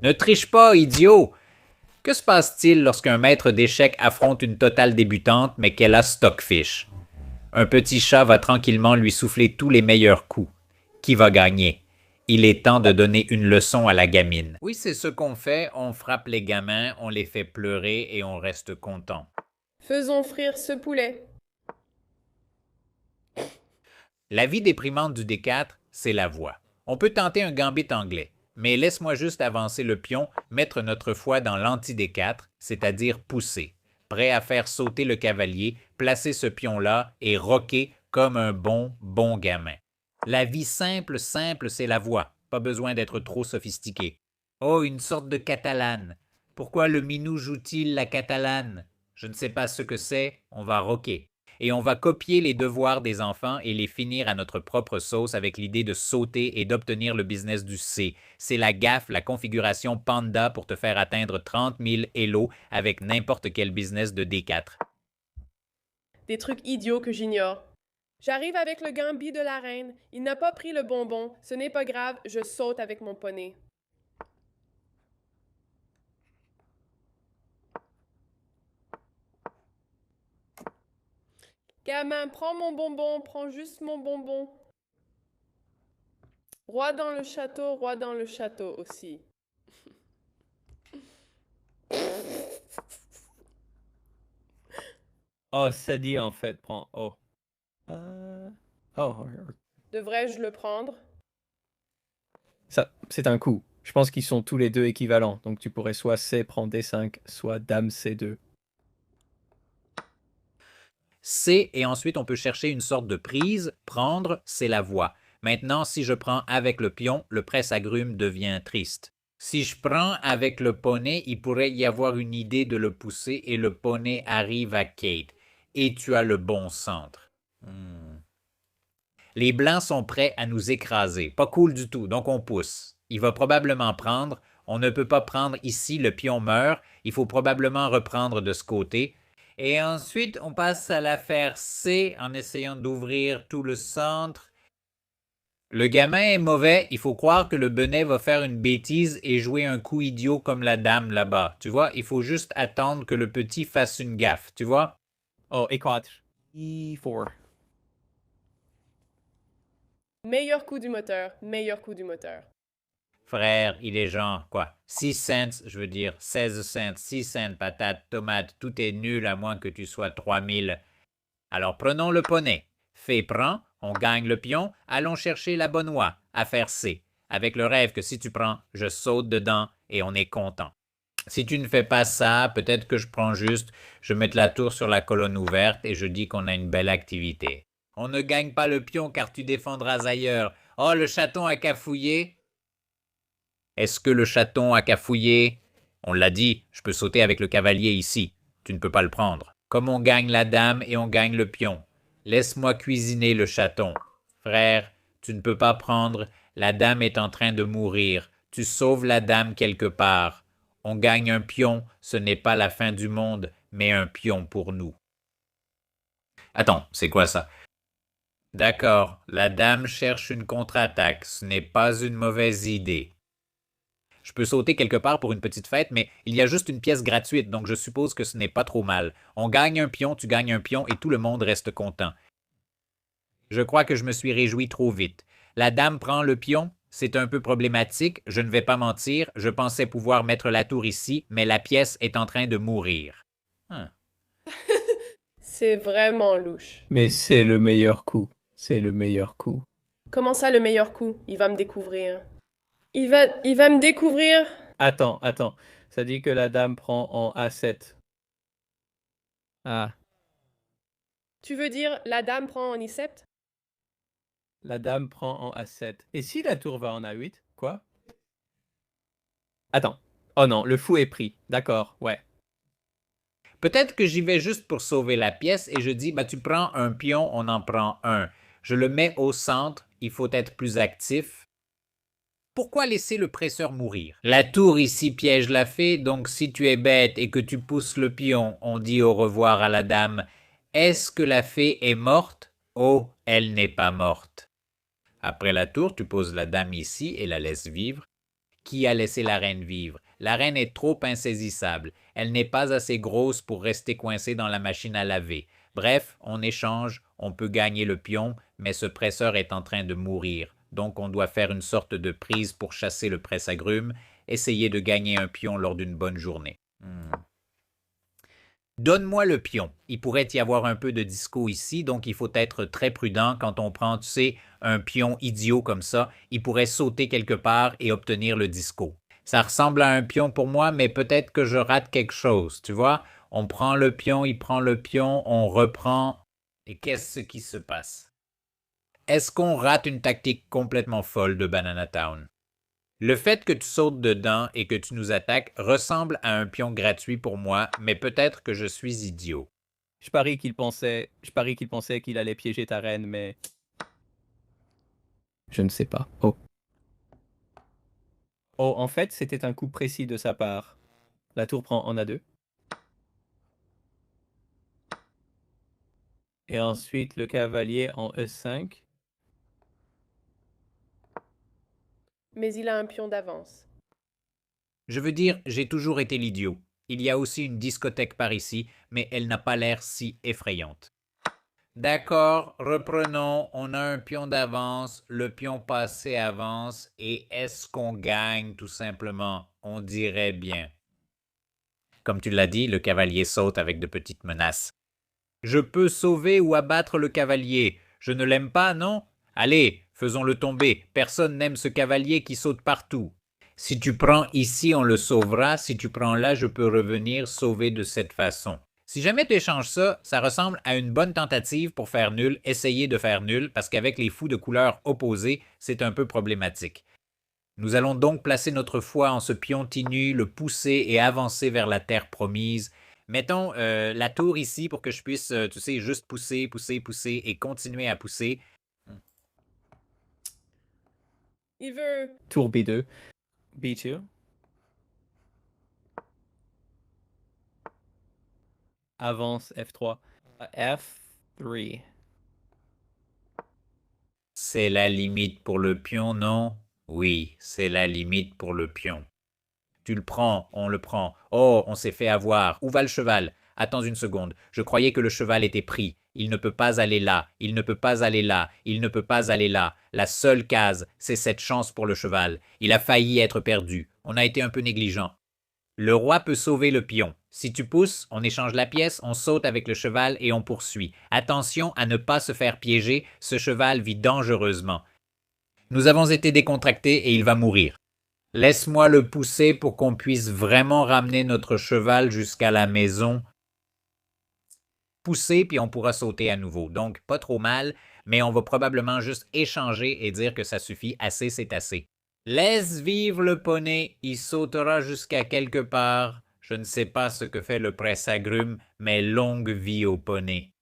Ne triche pas, idiot! Que se passe-t-il lorsqu'un maître d'échecs affronte une totale débutante mais qu'elle a stockfish? Un petit chat va tranquillement lui souffler tous les meilleurs coups. Qui va gagner? Il est temps de donner une leçon à la gamine. Oui, c'est ce qu'on fait, on frappe les gamins, on les fait pleurer et on reste content. Faisons frire ce poulet. La vie déprimante du D4, c'est la voix. On peut tenter un gambit anglais, mais laisse-moi juste avancer le pion, mettre notre foi dans l'anti-D4, c'est-à-dire pousser. Prêt à faire sauter le cavalier, placer ce pion-là et roquer comme un bon gamin. La vie simple, c'est la voix. Pas besoin d'être trop sophistiqué. Oh, une sorte de catalane. Pourquoi le minou joue-t-il la catalane? Je ne sais pas ce que c'est, on va roquer. Et on va copier les devoirs des enfants et les finir à notre propre sauce avec l'idée de sauter et d'obtenir le business du C. C'est la gaffe, la configuration Panda pour te faire atteindre 30 000 Elo avec n'importe quel business de D4. Des trucs idiots que j'ignore. J'arrive avec le gambit de la reine. Il n'a pas pris le bonbon. Ce n'est pas grave, je saute avec mon poney. Gamin, prends mon bonbon, prends juste mon bonbon. Roi dans le château aussi. Oh, ça dit en fait, prends. Oh. Euh, Oh, Devrais-je le prendre? ça, c'est un coup. Je pense qu'ils sont tous les deux équivalents. Donc tu pourrais soit C prend D5, soit Dame C2. C, et ensuite on peut chercher une sorte de prise. Prendre, c'est la voix. Maintenant, si je prends avec le pion, le presse-agrumes devient triste. Si je prends avec le poney, il pourrait y avoir une idée de le pousser et le poney arrive à Kate. Et tu as le bon centre. Les blancs sont prêts à nous écraser. Pas cool du tout, donc on pousse. Il va probablement prendre. On ne peut pas prendre ici, le pion meurt. Il faut probablement reprendre de ce côté. Et ensuite, on passe à l'affaire C en essayant d'ouvrir tout le centre. Le gamin est mauvais, il faut croire que le benet va faire une bêtise et jouer un coup idiot comme la dame là-bas. Tu vois, il faut juste attendre que le petit fasse une gaffe, tu vois? Oh, E4. E4. Meilleur coup du moteur, meilleur coup du moteur. Frère, il est genre, quoi, 6 cents, je veux dire, 16 cents, 6 cents, patates, tomates, tout est nul à moins que tu sois 3000. Alors prenons le poney. Fée prend, on gagne le pion, allons chercher la bonne oie, affaire C, avec le rêve que si tu prends, je saute dedans et on est content. Si tu ne fais pas ça, peut-être que je prends juste, je mets la tour sur la colonne ouverte et je dis qu'on a une belle activité. On ne gagne pas le pion car tu défendras ailleurs. Oh, le chaton a cafouillé. Est-ce que le chaton a cafouillé? On l'a dit, je peux sauter avec le cavalier ici. Tu ne peux pas le prendre. Comme on gagne la dame et on gagne le pion. Laisse-moi cuisiner le chaton. Frère, tu ne peux pas prendre. La dame est en train de mourir. Tu sauves la dame quelque part. On gagne un pion, ce n'est pas la fin du monde, mais un pion pour nous. Attends, c'est quoi ça? D'accord, la dame cherche une contre-attaque. Ce n'est pas une mauvaise idée. Je peux sauter quelque part pour une petite fête, mais il y a juste une pièce gratuite, donc je suppose que ce n'est pas trop mal. On gagne un pion, tu gagnes un pion et tout le monde reste content. Je crois que je me suis réjoui trop vite. La dame prend le pion. C'est un peu problématique, je ne vais pas mentir. Je pensais pouvoir mettre la tour ici, mais la pièce est en train de mourir. Hein. C'est vraiment louche. Mais c'est le meilleur coup. C'est le meilleur coup. Comment ça le meilleur coup? Il va me découvrir. Il va me découvrir. Attends, attends. Ça dit que la dame prend en A7. Ah, Tu veux dire la dame prend en I7? la dame prend en A7. Et si la tour va en A8? Quoi? Attends. Oh non, le fou est pris. D'accord, ouais. Peut-être que j'y vais juste pour sauver la pièce et je dis, bah tu prends un pion, on en prend un. Je le mets au centre, il faut être plus actif. Pourquoi laisser le presseur mourir? La tour ici piège la fée, donc si tu es bête et que tu pousses le pion, on dit au revoir à la dame. Est-ce que la fée est morte? Oh, elle n'est pas morte. Après la tour, tu poses la dame ici et la laisses vivre. Qui a laissé la reine vivre? La reine est trop insaisissable. Elle n'est pas assez grosse pour rester coincée dans la machine à laver. Bref, on échange, on peut gagner le pion, mais ce presseur est en train de mourir. Donc on doit faire une sorte de prise pour chasser le presse-agrumes, essayer de gagner un pion lors d'une bonne journée. Donne-moi le pion. Il pourrait y avoir un peu de disco ici, donc il faut être très prudent quand on prend, tu sais, un pion idiot comme ça. Il pourrait sauter quelque part et obtenir le disco. Ça ressemble à un pion pour moi, mais peut-être que je rate quelque chose, tu vois? On prend le pion, il prend le pion, on reprend. Et qu'est-ce qui se passe? Est-ce qu'on rate une tactique complètement folle de Banana Town? Le fait que tu sautes dedans et que tu nous attaques ressemble à un pion gratuit pour moi, mais peut-être que je suis idiot. Je parie qu'il pensait qu'il allait piéger ta reine, mais je ne sais pas. Oh. Oh, en fait, c'était un coup précis de sa part. La tour prend en A2. Et ensuite, le cavalier en E5. Mais il a un pion d'avance. Je veux dire, j'ai toujours été l'idiot. Il y a aussi une discothèque par ici, mais elle n'a pas l'air si effrayante. D'accord, reprenons. On a un pion d'avance, le pion passé avance, et est-ce qu'on gagne tout simplement? On dirait bien. Comme tu l'as dit, le cavalier saute avec de petites menaces. Je peux sauver ou abattre le cavalier. Je ne l'aime pas, non? Allez, faisons-le tomber. Personne n'aime ce cavalier qui saute partout. Si tu prends ici, on le sauvera. Si tu prends là, je peux revenir sauver de cette façon. Si jamais tu échanges ça, ça ressemble à une bonne tentative pour faire nul, essayer de faire nul, parce qu'avec les fous de couleurs opposées, c'est un peu problématique. Nous allons donc placer notre foi en ce pion tinu, le pousser et avancer vers la terre promise. Mettons la tour ici pour que je puisse, tu sais, juste pousser, pousser, pousser et continuer à pousser. Il veut... Tour B2. B2. Avance F3. F3. C'est la limite pour le pion, non? Oui, c'est la limite pour le pion. Tu le prends, on le prend. Oh, on s'est fait avoir. Où va le cheval? Attends une seconde. Je croyais que le cheval était pris. Il ne peut pas aller là. Il ne peut pas aller là. Il ne peut pas aller là. La seule case, c'est cette chance pour le cheval. Il a failli être perdu. On a été un peu négligent. Le roi peut sauver le pion. Si tu pousses, on échange la pièce, on saute avec le cheval et on poursuit. Attention à ne pas se faire piéger, ce cheval vit dangereusement. Nous avons été décontractés et il va mourir. Laisse-moi le pousser pour qu'on puisse vraiment ramener notre cheval jusqu'à la maison. Pousser, puis on pourra sauter à nouveau. Donc, pas trop mal, mais on va probablement juste échanger et dire que ça suffit, assez c'est assez. Laisse vivre le poney, il sautera jusqu'à quelque part. Je ne sais pas ce que fait le presse-agrumes, mais longue vie au poney.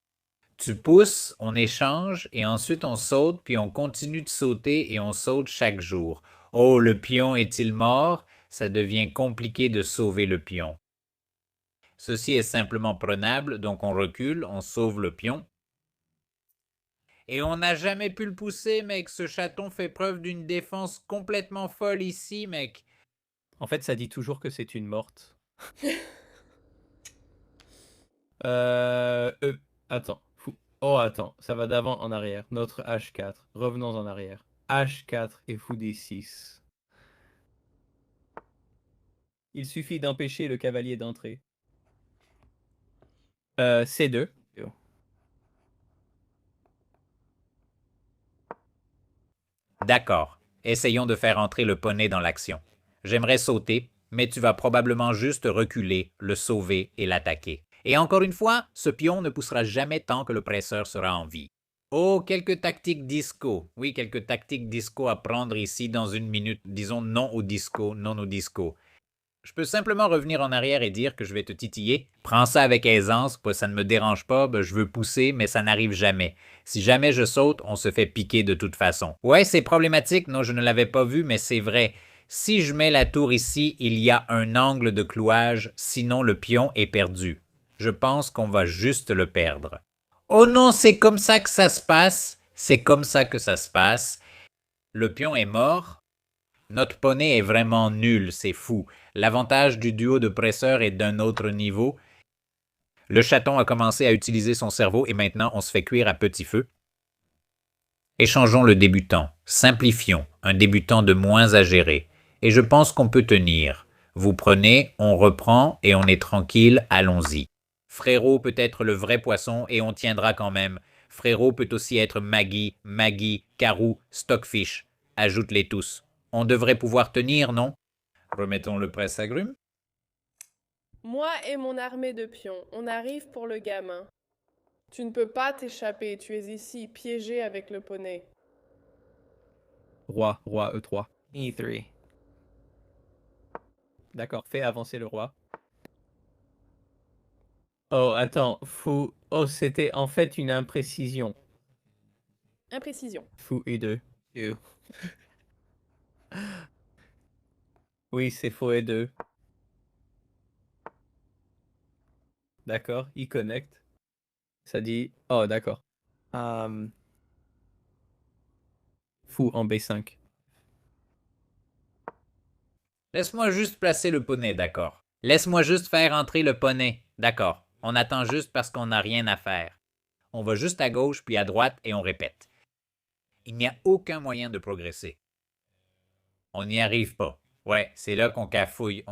Tu pousses, on échange, et ensuite on saute, puis on continue de sauter et on saute chaque jour. Oh, le pion est-il mort? Ça devient compliqué de sauver le pion. Ceci est simplement prenable, donc on recule, on sauve le pion. Et on n'a jamais pu le pousser, mec. Ce chaton fait preuve d'une défense complètement folle ici, mec. En fait, ça dit toujours que c'est une morte. Attends. Oh, attends. Ça va d'avant en arrière. Notre H4. Revenons en arrière. H4 et fou D6. Il suffit d'empêcher le cavalier d'entrer. C2. D'accord. Essayons de faire entrer le poney dans l'action. J'aimerais sauter, mais tu vas probablement juste reculer, le sauver et l'attaquer. Et encore une fois, ce pion ne poussera jamais tant que le presseur sera en vie. Oh, quelques tactiques disco. Oui, quelques tactiques disco à prendre ici dans une minute. Disons non au disco, non au disco. Je peux simplement revenir en arrière et dire que je vais te titiller. Prends ça avec aisance, ça ne me dérange pas, je veux pousser, mais ça n'arrive jamais. Si jamais je saute, on se fait piquer de toute façon. Ouais, c'est problématique, non, je ne l'avais pas vu, mais c'est vrai. Si je mets la tour ici, il y a un angle de clouage, sinon le pion est perdu. Je pense qu'on va juste le perdre. Oh non, c'est comme ça que ça se passe. C'est comme ça que ça se passe. Le pion est mort. Notre poney est vraiment nul, c'est fou. L'avantage du duo de presseurs est d'un autre niveau. Le chaton a commencé à utiliser son cerveau et maintenant on se fait cuire à petit feu. Échangeons le débutant. Simplifions. Un débutant de moins à gérer. Et je pense qu'on peut tenir. Vous prenez, on reprend et on est tranquille, allons-y. Frérot peut être le vrai poisson et on tiendra quand même. Frérot peut aussi être Maggie, Carou, Stockfish. Ajoute-les tous. On devrait pouvoir tenir, non? Remettons le presse-agrumes. Moi et mon armée de pions, on arrive pour le gamin. Tu ne peux pas t'échapper, tu es ici, piégé avec le poney. Roi, E3. E3. D'accord, fais avancer le roi. Oh, attends, fou. Oh, c'était en fait une imprécision. Imprécision. Fou E2. Oui, c'est faux E2. D'accord, il connecte. Ça dit... Oh, d'accord. Fou en B5. Laisse-moi juste placer le poney, d'accord. Laisse-moi juste faire entrer le poney, d'accord. On attend juste parce qu'on n'a rien à faire. On va juste à gauche puis à droite et on répète. Il n'y a aucun moyen de progresser. On n'y arrive pas. Ouais, c'est là qu'on cafouille,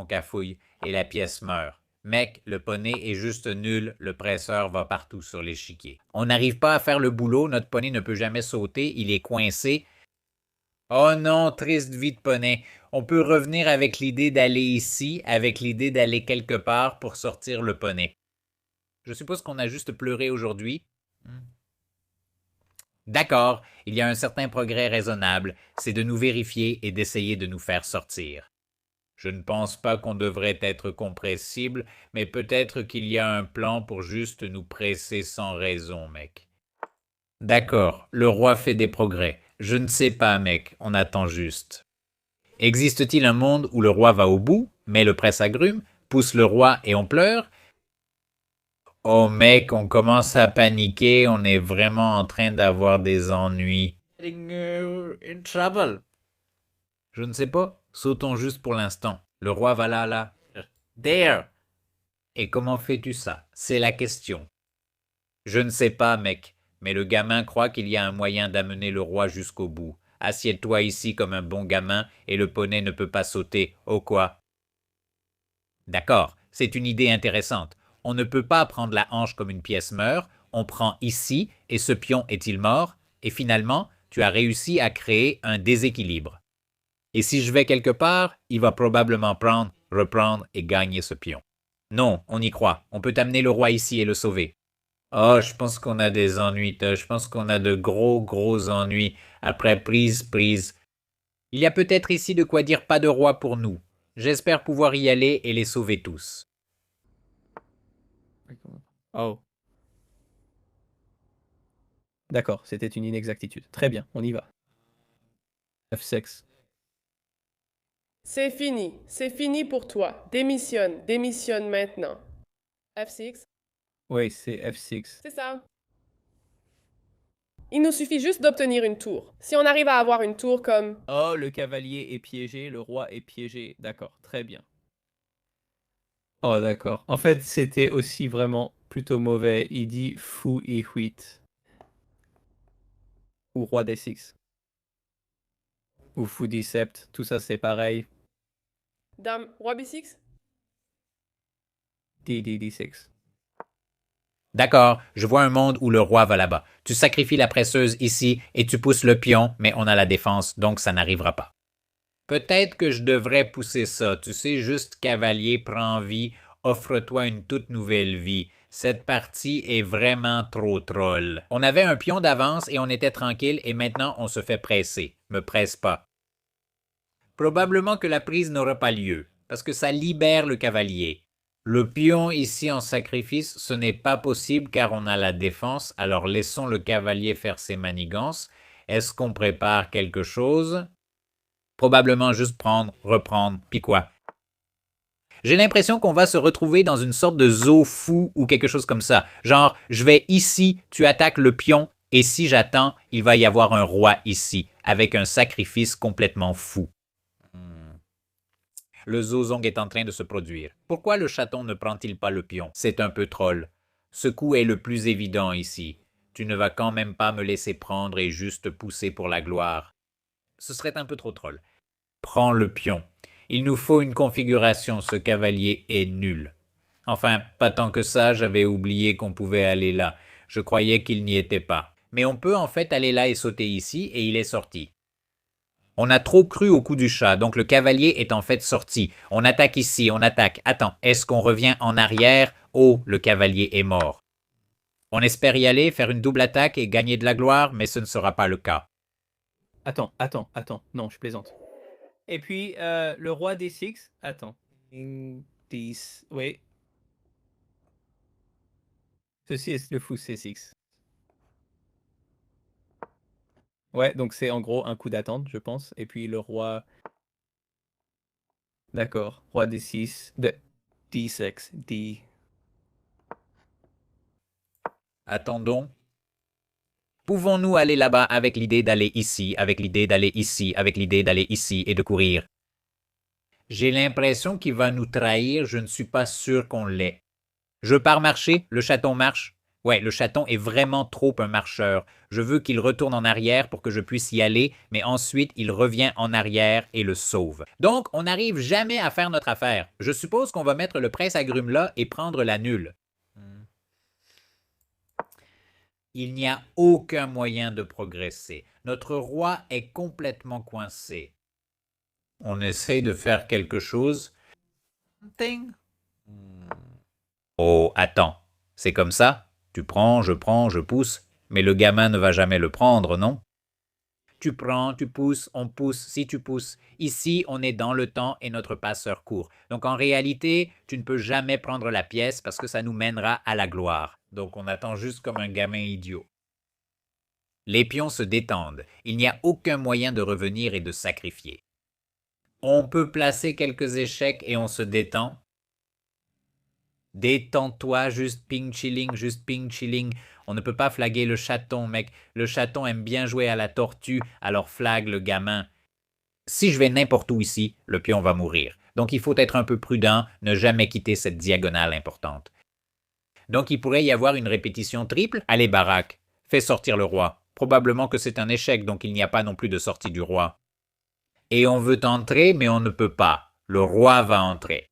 et la pièce meurt. Mec, le poney est juste nul, le presseur va partout sur l'échiquier. On n'arrive pas à faire le boulot, notre poney ne peut jamais sauter, il est coincé. Oh non, triste vie de poney. On peut revenir avec l'idée d'aller ici, avec l'idée d'aller quelque part pour sortir le poney. Je suppose qu'on a juste pleuré aujourd'hui. D'accord, il y a un certain progrès raisonnable, c'est de nous vérifier et d'essayer de nous faire sortir. Je ne pense pas qu'on devrait être compressible, mais peut-être qu'il y a un plan pour juste nous presser sans raison, mec. D'accord, le roi fait des progrès. Je ne sais pas, mec, on attend juste. Existe-t-il un monde où le roi va au bout, met le presse-agrumes, pousse le roi et on pleure? Oh mec, on commence à paniquer, on est vraiment en train d'avoir des ennuis. In trouble. Je ne sais pas, sautons juste pour l'instant. Le roi va là. There. Et comment fais-tu ça? C'est la question. Je ne sais pas, mec, mais le gamin croit qu'il y a un moyen d'amener le roi jusqu'au bout. Assieds-toi ici comme un bon gamin et le poney ne peut pas sauter. Oh quoi? D'accord, c'est une idée intéressante. On ne peut pas prendre la hanche comme une pièce meurt, on prend ici et ce pion est-il mort? Et finalement, tu as réussi à créer un déséquilibre. Et si je vais quelque part, il va probablement prendre, reprendre et gagner ce pion. Non, on y croit. On peut amener le roi ici et le sauver. Oh, je pense qu'on a des ennuis, je pense qu'on a de gros ennuis. Après prise. Il y a peut-être ici de quoi dire pas de roi pour nous. J'espère pouvoir y aller et les sauver tous. Oh. D'accord, c'était une inexactitude. Très bien, on y va. F6. C'est fini pour toi. Démissionne maintenant. F6. Oui, c'est F6. C'est ça. Il nous suffit juste d'obtenir une tour. Si on arrive à avoir une tour comme... Oh, le cavalier est piégé, le roi est piégé. D'accord, très bien. Oh, d'accord. En fait, c'était aussi vraiment plutôt mauvais. Il dit fou et huit. Ou roi D6. Ou fou D7. Tout ça, c'est pareil. Dame, roi B6? D6. D'accord, je vois un monde où le roi va là-bas. Tu sacrifies la presseuse ici et tu pousses le pion, mais on a la défense, donc ça n'arrivera pas. Peut-être que je devrais pousser ça. Tu sais, juste cavalier, prends vie, offre-toi une toute nouvelle vie. Cette partie est vraiment trop troll. On avait un pion d'avance et on était tranquille et maintenant on se fait presser. Me presse pas. Probablement que la prise n'aura pas lieu, parce que ça libère le cavalier. Le pion ici en sacrifice, ce n'est pas possible car on a la défense, alors laissons le cavalier faire ses manigances. Est-ce qu'on prépare quelque chose? Probablement juste prendre, reprendre, puis quoi? J'ai l'impression qu'on va se retrouver dans une sorte de zoo fou ou quelque chose comme ça. Genre, je vais ici, tu attaques le pion, et si j'attends, il va y avoir un roi ici, avec un sacrifice complètement fou. le zozong est en train de se produire. Pourquoi le chaton ne prend-il pas le pion? C'est un peu troll. Ce coup est le plus évident ici. Tu ne vas quand même pas me laisser prendre et juste pousser pour la gloire. Ce serait un peu trop troll. Prends le pion. Il nous faut une configuration, ce cavalier est nul. Enfin, pas tant que ça, j'avais oublié qu'on pouvait aller là. Je croyais qu'il n'y était pas. Mais on peut en fait aller là et sauter ici, et il est sorti. On a trop cru au coup du chat, donc le cavalier est en fait sorti. On attaque ici, on attaque. Attends, est-ce qu'on revient en arrière? Oh, le cavalier est mort. On espère y aller, faire une double attaque et gagner de la gloire, mais ce ne sera pas le cas. Attends. Non, je plaisante. Et puis, le roi D6. Attends. 10. Oui. Ceci est le fou C6. Ouais, donc c'est en gros un coup d'attente, je pense. Et puis le roi. D'accord. Roi D6. D6. D. Attendons. Pouvons-nous aller là-bas avec l'idée d'aller ici, avec l'idée d'aller ici, avec l'idée d'aller ici et de courir? J'ai l'impression qu'il va nous trahir, je ne suis pas sûr qu'on l'ait. Je pars marcher, le chaton marche. Ouais, le chaton est vraiment trop un marcheur. Je veux qu'il retourne en arrière pour que je puisse y aller, mais ensuite il revient en arrière et le sauve. Donc, on n'arrive jamais à faire notre affaire. Je suppose qu'on va mettre le prince agrume là et prendre la nulle. Il n'y a aucun moyen de progresser. Notre roi est complètement coincé. On essaye de faire quelque chose. Ting. Oh, attends. C'est comme ça? Tu prends, je pousse, mais le gamin ne va jamais le prendre, non? Tu prends, tu pousses, on pousse, si tu pousses. Ici, on est dans le temps et notre passeur court. Donc en réalité, tu ne peux jamais prendre la pièce parce que ça nous mènera à la gloire. Donc on attend juste comme un gamin idiot. Les pions se détendent. Il n'y a aucun moyen de revenir et de sacrifier. On peut placer quelques échecs et on se détend. Détends-toi, juste ping chilling, juste ping chilling. On ne peut pas flaguer le chaton, mec. Le chaton aime bien jouer à la tortue, alors flague le gamin. Si je vais n'importe où ici, le pion va mourir. Donc il faut être un peu prudent, ne jamais quitter cette diagonale importante. Donc il pourrait y avoir une répétition triple. Allez, baraque, fais sortir le roi. Probablement que c'est un échec, donc il n'y a pas non plus de sortie du roi. Et on veut entrer, mais on ne peut pas. Le roi va entrer.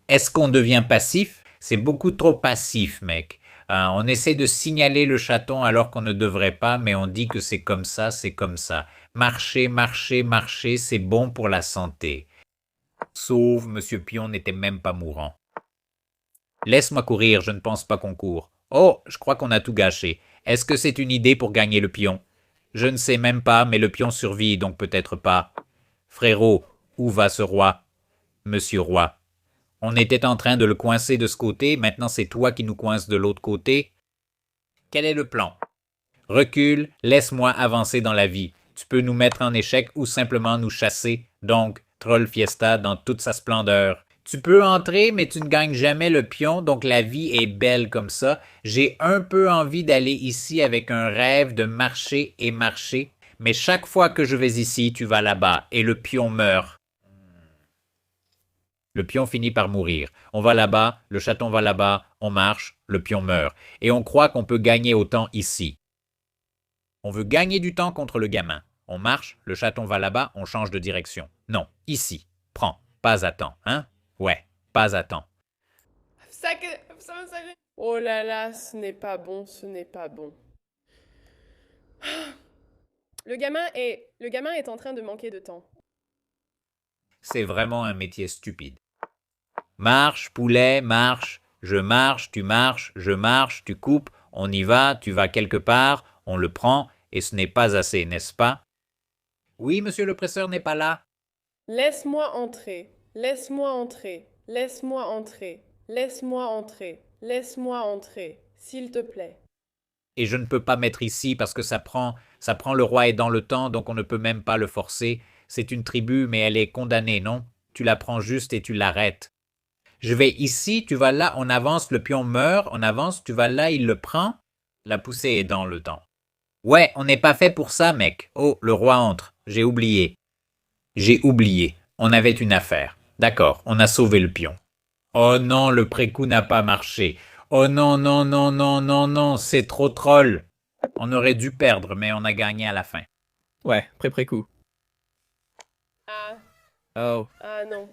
Est-ce qu'on devient passif? C'est beaucoup trop passif, mec. On essaie de signaler le chaton alors qu'on ne devrait pas, mais on dit que c'est comme ça, c'est comme ça. Marcher, marcher, marcher, c'est bon pour la santé. Sauf Monsieur Pion n'était même pas mourant. Laisse-moi courir, je ne pense pas qu'on court. Oh, je crois qu'on a tout gâché. Est-ce que c'est une idée pour gagner le pion? Je ne sais même pas, mais le pion survit, donc peut-être pas. Frérot, où va ce roi? Monsieur Roi. On était en train de le coincer de ce côté, maintenant c'est toi qui nous coinces de l'autre côté. Quel est le plan? Recule, laisse-moi avancer dans la vie. Tu peux nous mettre en échec ou simplement nous chasser, donc Troll Fiesta dans toute sa splendeur. Tu peux entrer, mais tu ne gagnes jamais le pion, donc la vie est belle comme ça. J'ai un peu envie d'aller ici avec un rêve de marcher et marcher, mais chaque fois que je vais ici, tu vas là-bas, et le pion meurt. Le pion finit par mourir. On va là-bas, le chaton va là-bas, on marche, le pion meurt. Et on croit qu'on peut gagner autant ici. On veut gagner du temps contre le gamin. On marche, le chaton va là-bas, on change de direction. Non, ici. Prends, pas à temps, hein? Ouais, pas à temps. Oh là là, ce n'est pas bon, ce n'est pas bon. Le gamin est en train de manquer de temps. C'est vraiment un métier stupide. Marche, poulet, marche. Je marche, tu coupes, on y va, tu vas quelque part, on le prend, et ce n'est pas assez, n'est-ce pas? Oui, monsieur le presseur n'est pas là. Laisse-moi entrer, laisse-moi entrer, laisse-moi entrer, laisse-moi entrer, laisse-moi entrer, s'il te plaît. Et je ne peux pas mettre ici parce que ça prend le roi est dans le temps, donc on ne peut même pas le forcer. C'est une tribu, mais elle est condamnée, non? Tu la prends juste et tu l'arrêtes. Je vais ici, tu vas là, on avance, le pion meurt, on avance, tu vas là, il le prend. La poussée est dans le temps. Ouais, on n'est pas fait pour ça, mec. Oh, le roi entre. J'ai oublié. On avait une affaire. D'accord, on a sauvé le pion. Oh non, le pré-coup n'a pas marché. Oh non, non, non, non, non, non, c'est trop troll. On aurait dû perdre, mais on a gagné à la fin. Ouais, pré-coup. Ah, Oh. ah non.